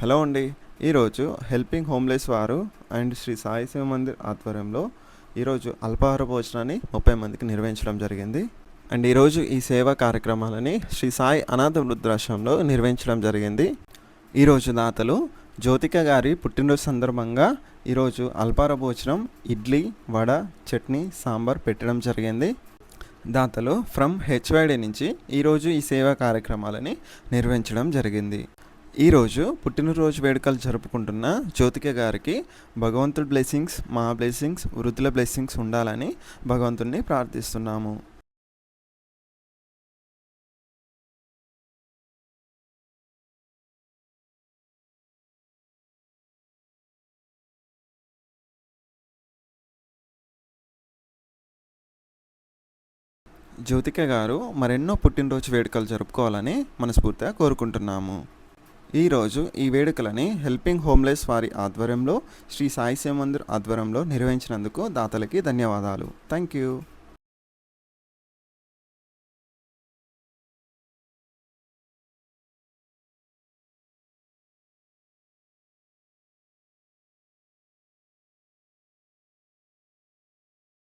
Hello అండి. ఈరోజు helping homeless వారు అండ్ శ్రీ సాయి శివ మందిర్ ఆధ్వర్యంలో ఈరోజు అల్పాహార భోజనాన్ని 30 మందికి నిర్వహించడం జరిగింది. అండ్ ఈరోజు ఈ సేవా కార్యక్రమాలని శ్రీ సాయి అనాథ వృద్ధాశ్రమంలో నిర్వహించడం జరిగింది. ఈరోజు దాతలు జ్యోతిక గారి పుట్టినరోజు సందర్భంగా ఈరోజు అల్పాహార భోజనం ఇడ్లీ, వడ, చట్నీ, సాంబార్ పెట్టడం జరిగింది. దాతలు ఫ్రమ్ హెచ్వైడి నుంచి ఈరోజు ఈ సేవా కార్యక్రమాలని నిర్వహించడం జరిగింది. ఈరోజు పుట్టినరోజు వేడుకలు జరుపుకుంటున్న జ్యోతిక గారికి భగవంతుడి బ్లెస్సింగ్స్, మా బ్లెస్సింగ్స్, వృద్ధుల బ్లెస్సింగ్స్ ఉండాలని భగవంతుడిని ప్రార్థిస్తున్నాము. జ్యోతిక గారు మరెన్నో పుట్టినరోజు వేడుకలు జరుపుకోవాలని మనస్ఫూర్తిగా కోరుకుంటున్నాము. ఈరోజు ఈ వేడుకలని హెల్పింగ్ హోమ్లెస్ వారి ఆధ్వర్యంలో శ్రీ సాయి శివ మందిర్ ఆధ్వర్యంలో నిర్వహించినందుకు దాతలకి ధన్యవాదాలు. Thank you.